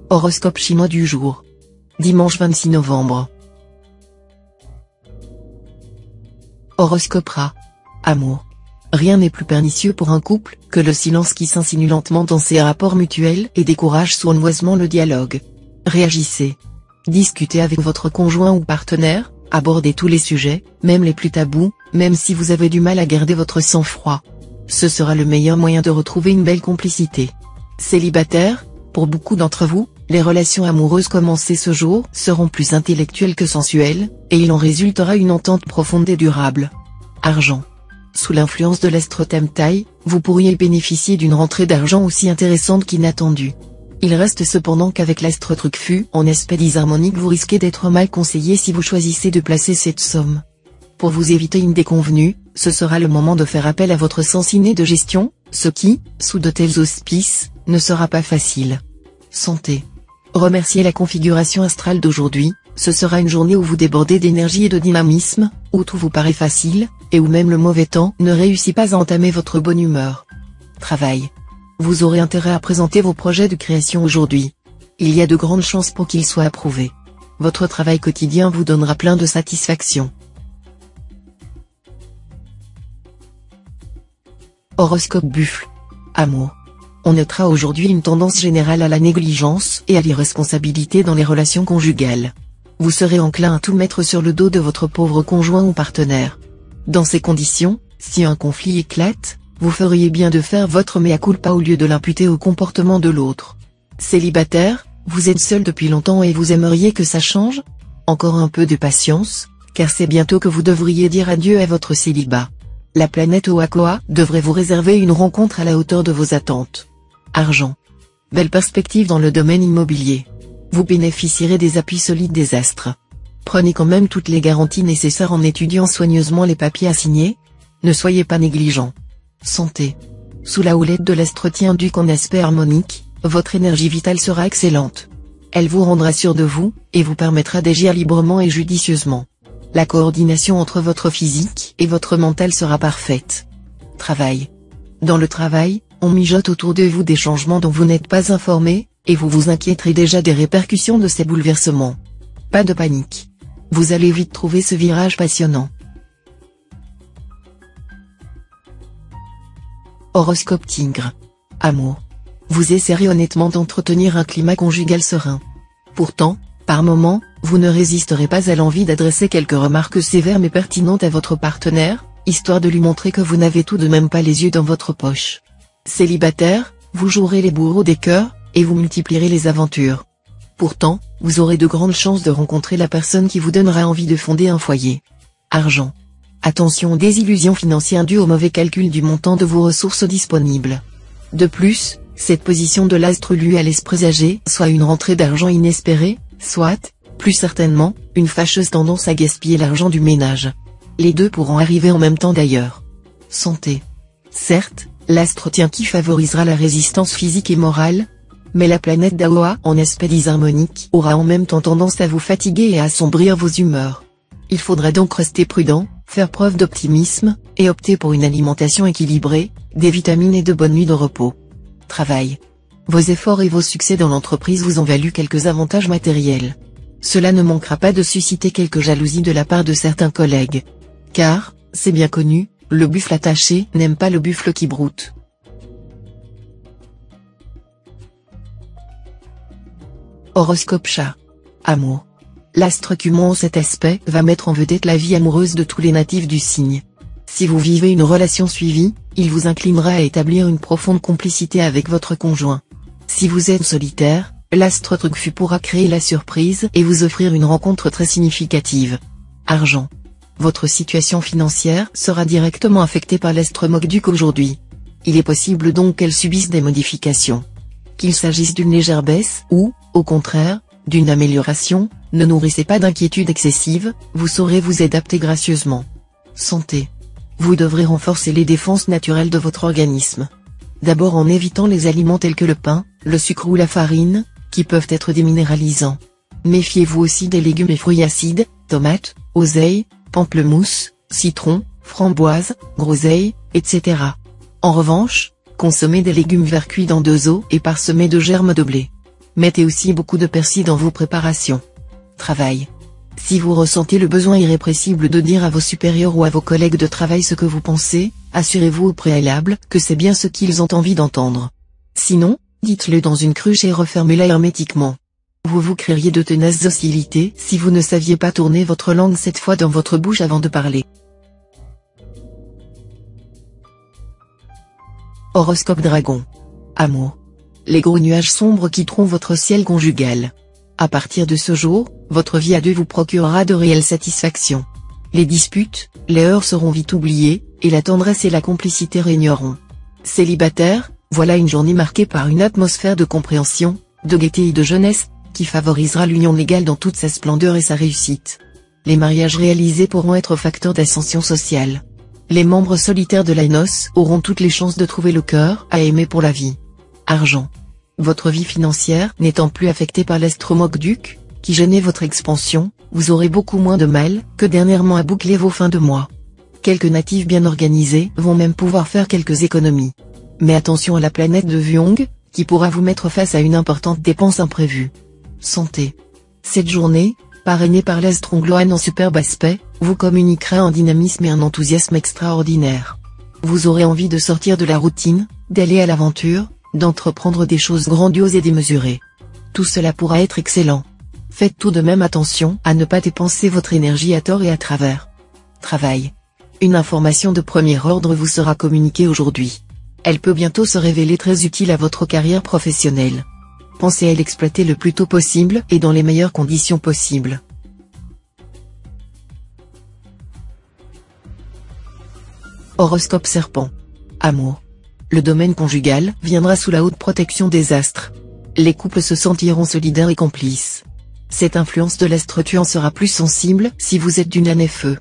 Horoscope chinois du jour. Dimanche 26 novembre. Horoscope Ra. Amour. Rien n'est plus pernicieux pour un couple que le silence qui s'insinue lentement dans ses rapports mutuels et décourage sournoisement le dialogue. Réagissez. Discutez avec votre conjoint ou partenaire, abordez tous les sujets, même les plus tabous, même si vous avez du mal à garder votre sang-froid. Ce sera le meilleur moyen de retrouver une belle complicité. Célibataire, pour beaucoup d'entre vous, les relations amoureuses commencées ce jour seront plus intellectuelles que sensuelles, et il en résultera une entente profonde et durable. Argent. Sous l'influence de l'astre Tamtai, vous pourriez bénéficier d'une rentrée d'argent aussi intéressante qu'inattendue. Il reste cependant qu'avec l'astre Trucfu en aspect disharmonique vous risquez d'être mal conseillé si vous choisissez de placer cette somme. Pour vous éviter une déconvenue, ce sera le moment de faire appel à votre sens inné de gestion, ce qui, sous de tels auspices, ne sera pas facile. Santé. Remerciez la configuration astrale d'aujourd'hui, ce sera une journée où vous débordez d'énergie et de dynamisme, où tout vous paraît facile, et où même le mauvais temps ne réussit pas à entamer votre bonne humeur. Travail. Vous aurez intérêt à présenter vos projets de création aujourd'hui. Il y a de grandes chances pour qu'ils soient approuvés. Votre travail quotidien vous donnera plein de satisfaction. Horoscope Buffle. Amour. On notera aujourd'hui une tendance générale à la négligence et à l'irresponsabilité dans les relations conjugales. Vous serez enclin à tout mettre sur le dos de votre pauvre conjoint ou partenaire. Dans ces conditions, si un conflit éclate, vous feriez bien de faire votre mea culpa au lieu de l'imputer au comportement de l'autre. Célibataire, vous êtes seul depuis longtemps et vous aimeriez que ça change? Encore un peu de patience, car c'est bientôt que vous devriez dire adieu à votre célibat. La planète Oakoa devrait vous réserver une rencontre à la hauteur de vos attentes. Argent. Belle perspective dans le domaine immobilier. Vous bénéficierez des appuis solides des astres. Prenez quand même toutes les garanties nécessaires en étudiant soigneusement les papiers à signer. Ne soyez pas négligent. Santé. Sous la houlette de l'astre Duc en aspect harmonique, votre énergie vitale sera excellente. Elle vous rendra sûr de vous, et vous permettra d'agir librement et judicieusement. La coordination entre votre physique et votre mental sera parfaite. Travail. Dans le travail, on mijote autour de vous des changements dont vous n'êtes pas informé, et vous vous inquiéterez déjà des répercussions de ces bouleversements. Pas de panique. Vous allez vite trouver ce virage passionnant. Horoscope Tigre. Amour. Vous essaierez honnêtement d'entretenir un climat conjugal serein. Pourtant, par moments, vous ne résisterez pas à l'envie d'adresser quelques remarques sévères mais pertinentes à votre partenaire, histoire de lui montrer que vous n'avez tout de même pas les yeux dans votre poche. Célibataire, vous jouerez les bourreaux des cœurs, et vous multiplierez les aventures. Pourtant, vous aurez de grandes chances de rencontrer la personne qui vous donnera envie de fonder un foyer. Argent. Attention aux désillusions financières dues au mauvais calcul du montant de vos ressources disponibles. De plus, cette position de l'astre lui laisse présager soit une rentrée d'argent inespérée, soit, plus certainement, une fâcheuse tendance à gaspiller l'argent du ménage. Les deux pourront arriver en même temps d'ailleurs. Santé. Certes, l'astre qui favorisera la résistance physique et morale, mais la planète d'Aoa en aspect disharmonique aura en même temps tendance à vous fatiguer et à assombrir vos humeurs. Il faudra donc rester prudent, faire preuve d'optimisme, et opter pour une alimentation équilibrée, des vitamines et de bonnes nuits de repos. Travail. Vos efforts et vos succès dans l'entreprise vous ont valu quelques avantages matériels. Cela ne manquera pas de susciter quelques jalousies de la part de certains collègues. Car, c'est bien connu, le buffle attaché n'aime pas le buffle qui broute. Horoscope Chat. Amour. L'astre Cumon en cet aspect va mettre en vedette la vie amoureuse de tous les natifs du signe. Si vous vivez une relation suivie, il vous inclinera à établir une profonde complicité avec votre conjoint. Si vous êtes solitaire, l'astre Trucfu pourra créer la surprise et vous offrir une rencontre très significative. Argent. Votre situation financière sera directement affectée par l'astre Duc aujourd'hui. Il est possible donc qu'elle subisse des modifications. Qu'il s'agisse d'une légère baisse ou, au contraire, d'une amélioration, ne nourrissez pas d'inquiétude excessive, vous saurez vous adapter gracieusement. Santé. Vous devrez renforcer les défenses naturelles de votre organisme. D'abord en évitant les aliments tels que le pain, le sucre ou la farine, qui peuvent être déminéralisants. Méfiez-vous aussi des légumes et fruits acides, tomates, oseille, pamplemousse, citron, framboise, groseille, etc. En revanche, consommez des légumes verts cuits dans 2 eaux et parsemés de germes de blé. Mettez aussi beaucoup de persil dans vos préparations. Travail. Si vous ressentez le besoin irrépressible de dire à vos supérieurs ou à vos collègues de travail ce que vous pensez, assurez-vous au préalable que c'est bien ce qu'ils ont envie d'entendre. Sinon, dites-le dans une cruche et refermez-la hermétiquement. Vous vous créeriez de tenaces hostilités si vous ne saviez pas tourner votre langue 7 fois dans votre bouche avant de parler. Horoscope Dragon. Amour. Les gros nuages sombres quitteront votre ciel conjugal. À partir de ce jour, votre vie à deux vous procurera de réelles satisfactions. Les disputes, les heurts seront vite oubliées, et la tendresse et la complicité régneront. Célibataire, voilà une journée marquée par une atmosphère de compréhension, de gaieté et de jeunesse, qui favorisera l'union légale dans toute sa splendeur et sa réussite. Les mariages réalisés pourront être facteurs d'ascension sociale. Les membres solitaires de la noce auront toutes les chances de trouver le cœur à aimer pour la vie. Argent. Votre vie financière n'étant plus affectée par l'astro-moque-duc, qui gênait votre expansion, vous aurez beaucoup moins de mal que dernièrement à boucler vos fins de mois. Quelques natifs bien organisés vont même pouvoir faire quelques économies. Mais attention à la planète de Vyong, qui pourra vous mettre face à une importante dépense imprévue. Santé. Cette journée, parrainée par l'Astrongloane en superbe aspect, vous communiquera un dynamisme et un enthousiasme extraordinaires. Vous aurez envie de sortir de la routine, d'aller à l'aventure, d'entreprendre des choses grandioses et démesurées. Tout cela pourra être excellent. Faites tout de même attention à ne pas dépenser votre énergie à tort et à travers. Travail. Une information de premier ordre vous sera communiquée aujourd'hui. Elle peut bientôt se révéler très utile à votre carrière professionnelle. Pensez à l'exploiter le plus tôt possible et dans les meilleures conditions possibles. Horoscope Serpent. Amour. Le domaine conjugal viendra sous la haute protection des astres. Les couples se sentiront solidaires et complices. Cette influence de l'astre tuant sera plus sensible si vous êtes d'une année feu.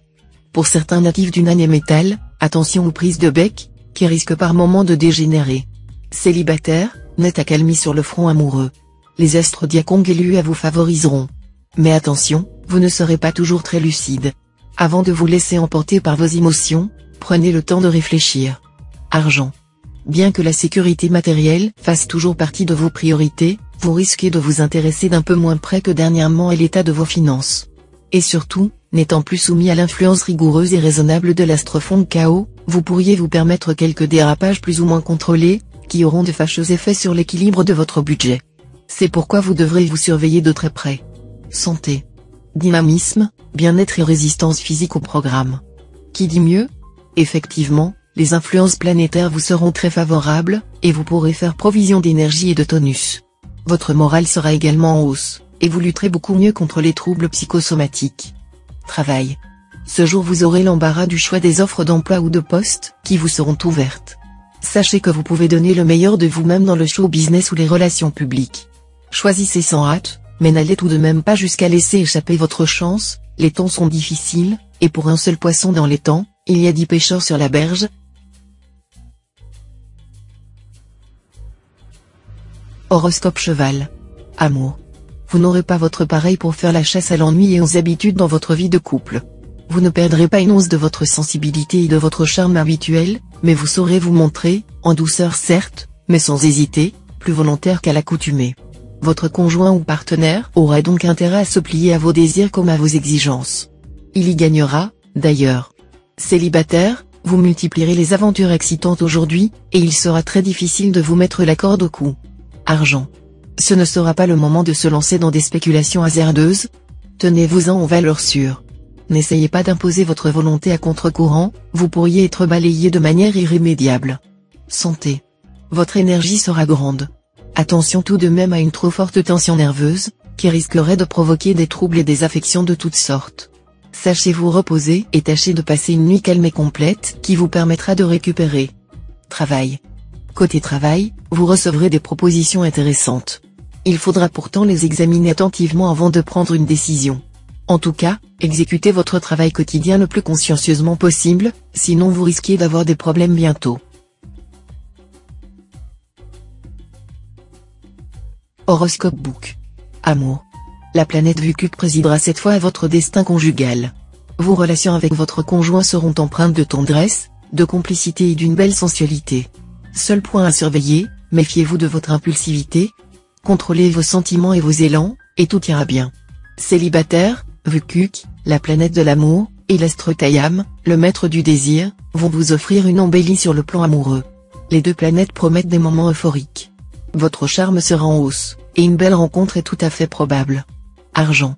Pour certains natifs d'une année métal, attention aux prises de bec, qui risquent par moments de dégénérer. Célibataire, net accalmie sur le front amoureux. Les astres diacongues élus à vous favoriseront. Mais attention, vous ne serez pas toujours très lucide. Avant de vous laisser emporter par vos émotions, prenez le temps de réfléchir. Argent. Bien que la sécurité matérielle fasse toujours partie de vos priorités, vous risquez de vous intéresser d'un peu moins près que dernièrement à l'état de vos finances. Et surtout, n'étant plus soumis à l'influence rigoureuse et raisonnable de l'astrofond chaos, vous pourriez vous permettre quelques dérapages plus ou moins contrôlés, qui auront de fâcheux effets sur l'équilibre de votre budget. C'est pourquoi vous devrez vous surveiller de très près. Santé. Dynamisme, bien-être et résistance physique au programme. Qui dit mieux? Effectivement, les influences planétaires vous seront très favorables, et vous pourrez faire provision d'énergie et de tonus. Votre morale sera également en hausse, et vous lutterez beaucoup mieux contre les troubles psychosomatiques. Travail. Ce jour vous aurez l'embarras du choix des offres d'emploi ou de poste, qui vous seront ouvertes. Sachez que vous pouvez donner le meilleur de vous-même dans le show business ou les relations publiques. Choisissez sans hâte, mais n'allez tout de même pas jusqu'à laisser échapper votre chance, les temps sont difficiles, et pour un seul poisson dans les temps, il y a 10 pêcheurs sur la berge. Horoscope Cheval. Amour. Vous n'aurez pas votre pareil pour faire la chasse à l'ennui et aux habitudes dans votre vie de couple. Vous ne perdrez pas une once de votre sensibilité et de votre charme habituel, mais vous saurez vous montrer, en douceur certes, mais sans hésiter, plus volontaire qu'à l'accoutumée. Votre conjoint ou partenaire aura donc intérêt à se plier à vos désirs comme à vos exigences. Il y gagnera, d'ailleurs. Célibataire, vous multiplierez les aventures excitantes aujourd'hui, et il sera très difficile de vous mettre la corde au cou. Argent. Ce ne sera pas le moment de se lancer dans des spéculations hasardeuses. Tenez-vous-en en valeur sûre. N'essayez pas d'imposer votre volonté à contre-courant, vous pourriez être balayé de manière irrémédiable. Santé. Votre énergie sera grande. Attention tout de même à une trop forte tension nerveuse, qui risquerait de provoquer des troubles et des affections de toutes sortes. Sachez vous reposer et tâchez de passer une nuit calme et complète qui vous permettra de récupérer. Travail. Côté travail, vous recevrez des propositions intéressantes. Il faudra pourtant les examiner attentivement avant de prendre une décision. En tout cas, exécutez votre travail quotidien le plus consciencieusement possible, sinon vous risquez d'avoir des problèmes bientôt. Horoscope Book. Amour. La planète Vucuc présidera cette fois à votre destin conjugal. Vos relations avec votre conjoint seront empreintes de tendresse, de complicité et d'une belle sensualité. Seul point à surveiller, méfiez-vous de votre impulsivité. contrôlez vos sentiments et vos élans, et tout ira bien. Célibataire, Vukuk, la planète de l'amour, et l'astre Tayam, le maître du désir, vont vous offrir une embellie sur le plan amoureux. Les deux planètes promettent des moments euphoriques. Votre charme sera en hausse, et une belle rencontre est tout à fait probable. Argent.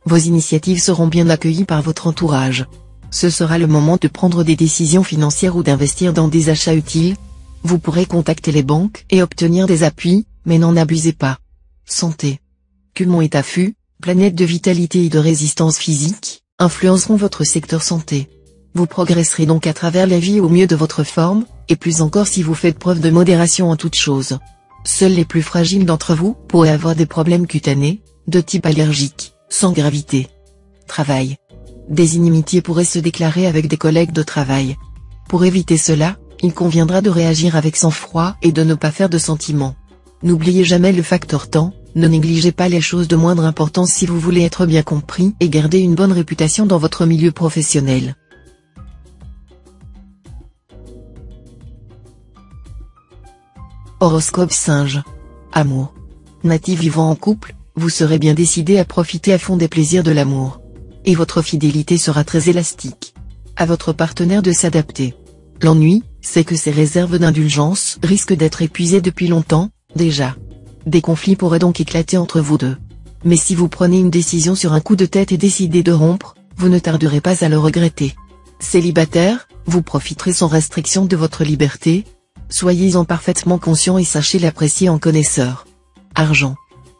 Vos initiatives seront bien accueillies par votre entourage. Ce sera le moment de prendre des décisions financières ou d'investir dans des achats utiles. Vous pourrez contacter les banques et obtenir des appuis, mais n'en abusez pas. Santé. Cumon et Tafu, planète de vitalité et de résistance physique, influenceront votre secteur santé. Vous progresserez donc à travers la vie au mieux de votre forme, et plus encore si vous faites preuve de modération en toutes choses. Seuls les plus fragiles d'entre vous pourraient avoir des problèmes cutanés, de type allergique, sans gravité. Travail. Des inimitiés pourraient se déclarer avec des collègues de travail. Pour éviter cela, il conviendra de réagir avec sang-froid et de ne pas faire de sentiments. N'oubliez jamais le facteur temps, ne négligez pas les choses de moindre importance si vous voulez être bien compris et garder une bonne réputation dans votre milieu professionnel. Horoscope Singe. Amour. Natif vivant en couple, vous serez bien décidé à profiter à fond des plaisirs de l'amour. Et votre fidélité sera très élastique. À votre partenaire de s'adapter. L'ennui, c'est que ses réserves d'indulgence risquent d'être épuisées depuis longtemps, déjà. Des conflits pourraient donc éclater entre vous deux. Mais si vous prenez une décision sur un coup de tête et décidez de rompre, vous ne tarderez pas à le regretter. Célibataire, vous profiterez sans restriction de votre liberté. Soyez-en parfaitement conscient et sachez l'apprécier en connaisseur. Argent.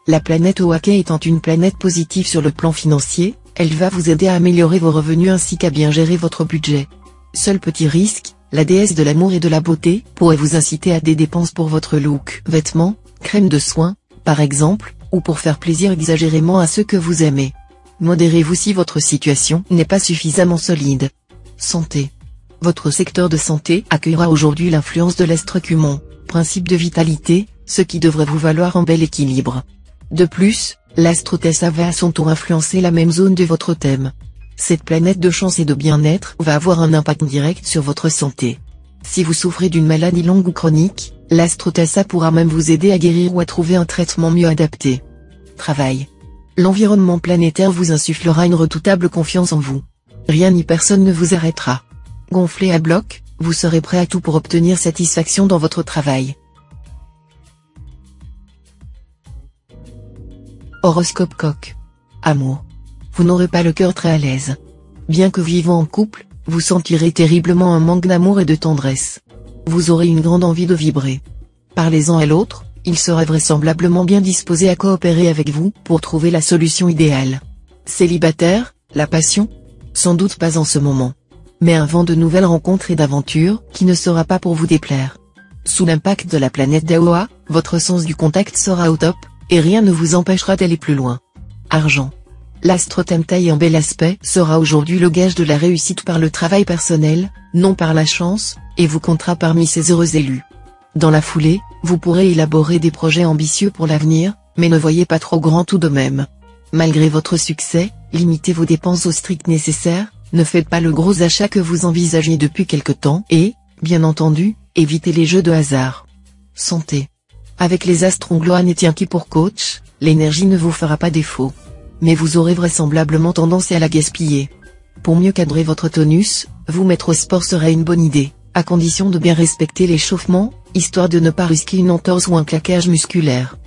La planète Oaké étant une planète positive sur le plan financier, elle va vous aider à améliorer vos revenus ainsi qu'à bien gérer votre budget. Seul petit risque, la déesse de l'amour et de la beauté pourrait vous inciter à des dépenses pour votre look, vêtements, crème de soins, par exemple, ou pour faire plaisir exagérément à ceux que vous aimez. Modérez-vous si votre situation n'est pas suffisamment solide. Santé. Votre secteur de santé accueillera aujourd'hui l'influence de l'astre Cumon, principe de vitalité, ce qui devrait vous valoir un bel équilibre. De plus, l'astre Tessa va à son tour influencer la même zone de votre thème. Cette planète de chance et de bien-être va avoir un impact direct sur votre santé. Si vous souffrez d'une maladie longue ou chronique, l'astre Tessa pourra même vous aider à guérir ou à trouver un traitement mieux adapté. Travail. L'environnement planétaire vous insufflera une redoutable confiance en vous. Rien ni personne ne vous arrêtera. Gonflé à bloc, vous serez prêt à tout pour obtenir satisfaction dans votre travail. Horoscope Coq. Amour. Vous n'aurez pas le cœur très à l'aise. Bien que vivant en couple, vous sentirez terriblement un manque d'amour et de tendresse. Vous aurez une grande envie de vibrer. Parlez-en à l'autre, il sera vraisemblablement bien disposé à coopérer avec vous pour trouver la solution idéale. Célibataire, la passion? Sans doute pas en ce moment. Mais un vent de nouvelles rencontres et d'aventures qui ne sera pas pour vous déplaire. Sous l'impact de la planète d'Aoa, votre sens du contact sera au top, et rien ne vous empêchera d'aller plus loin. Argent. L'astre Tamtaï en bel aspect sera aujourd'hui le gage de la réussite par le travail personnel, non par la chance, et vous comptera parmi ces heureux élus. Dans la foulée, vous pourrez élaborer des projets ambitieux pour l'avenir, mais ne voyez pas trop grand tout de même. Malgré votre succès, limitez vos dépenses au strict nécessaire, ne faites pas le gros achat que vous envisagez depuis quelque temps et, bien entendu, évitez les jeux de hasard. Santé. Avec les astres Ongloan et Tienki pour coach, l'énergie ne vous fera pas défaut. Mais vous aurez vraisemblablement tendance à la gaspiller. Pour mieux cadrer votre tonus, vous mettre au sport serait une bonne idée, à condition de bien respecter l'échauffement, histoire de ne pas risquer une entorse ou un claquage musculaire.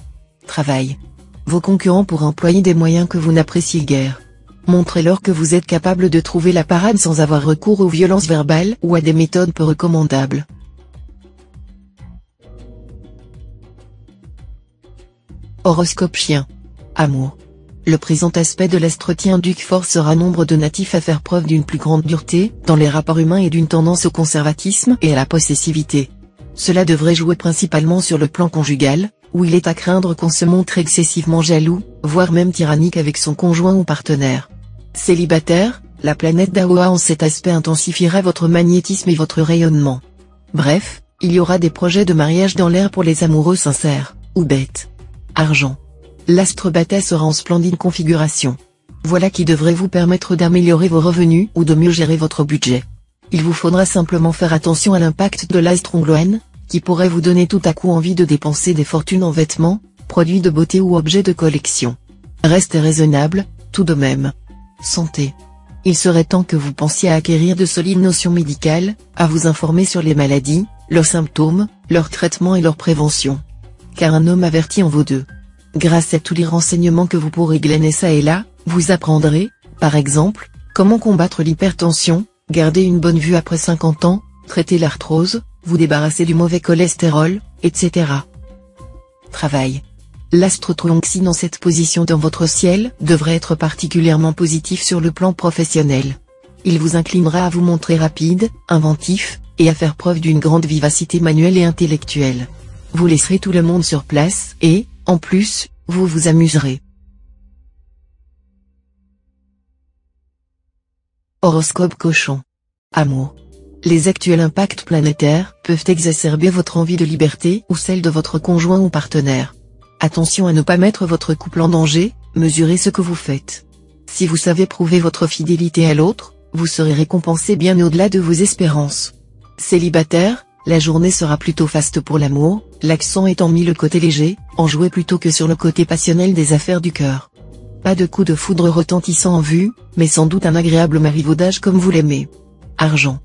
Travail. Vos concurrents pourraient employer des moyens que vous n'appréciez guère. Montrez-leur que vous êtes capable de trouver la parade sans avoir recours aux violences verbales ou à des méthodes peu recommandables. Horoscope Chien. Amour. Le présent aspect de l'astre Tien-Duc forcera nombre de natifs à faire preuve d'une plus grande dureté dans les rapports humains et d'une tendance au conservatisme et à la possessivité. Cela devrait jouer principalement sur le plan conjugal, où il est à craindre qu'on se montre excessivement jaloux, voire même tyrannique avec son conjoint ou partenaire. Célibataire, la planète d'Aoa en cet aspect intensifiera votre magnétisme et votre rayonnement. Bref, il y aura des projets de mariage dans l'air pour les amoureux sincères, ou bêtes. Argent. L'astre Bata sera en splendide configuration. Voilà qui devrait vous permettre d'améliorer vos revenus ou de mieux gérer votre budget. Il vous faudra simplement faire attention à l'impact de l'astre Ongloan, qui pourrait vous donner tout à coup envie de dépenser des fortunes en vêtements, produits de beauté ou objets de collection. Restez raisonnable, tout de même. Santé. Il serait temps que vous pensiez à acquérir de solides notions médicales, à vous informer sur les maladies, leurs symptômes, leur traitement et leur prévention. Car un homme averti en vaut deux. Grâce à tous les renseignements que vous pourrez glaner ça et là, vous apprendrez, par exemple, comment combattre l'hypertension, garder une bonne vue après 50 ans, traiter l'arthrose, vous débarrasser du mauvais cholestérol, etc. Travail. L'astre Truongxi dans cette position dans votre ciel devrait être particulièrement positif sur le plan professionnel. Il vous inclinera à vous montrer rapide, inventif, et à faire preuve d'une grande vivacité manuelle et intellectuelle. Vous laisserez tout le monde sur place et, en plus, vous vous amuserez. Horoscope Cochon. Amour. Les actuels impacts planétaires peuvent exacerber votre envie de liberté ou celle de votre conjoint ou partenaire. Attention à ne pas mettre votre couple en danger, mesurez ce que vous faites. Si vous savez prouver votre fidélité à l'autre, vous serez récompensé bien au-delà de vos espérances. Célibataire, la journée sera plutôt faste pour l'amour, l'accent étant mis le côté léger, enjoué plutôt que sur le côté passionnel des affaires du cœur. Pas de coup de foudre retentissant en vue, mais sans doute un agréable marivaudage comme vous l'aimez. Argent.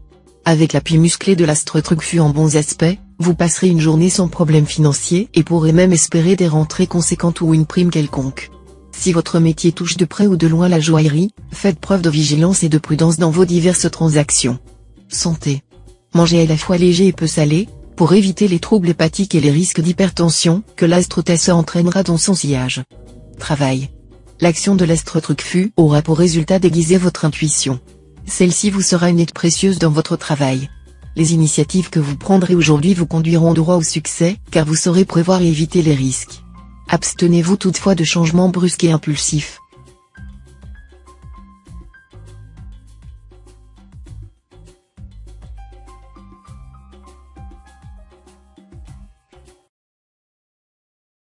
Avec l'appui musclé de l'astre Truongxi en bons aspects, vous passerez une journée sans problème financier et pourrez même espérer des rentrées conséquentes ou une prime quelconque. Si votre métier touche de près ou de loin la joaillerie, faites preuve de vigilance et de prudence dans vos diverses transactions. Santé. Mangez à la fois léger et peu salé, pour éviter les troubles hépatiques et les risques d'hypertension que l'astre Tasse entraînera dans son sillage. Travail. L'action de l'astre Truongxi aura pour résultat d'aiguiser votre intuition. Celle-ci vous sera une aide précieuse dans votre travail. Les initiatives que vous prendrez aujourd'hui vous conduiront droit au succès, car vous saurez prévoir et éviter les risques. Abstenez-vous toutefois de changements brusques et impulsifs.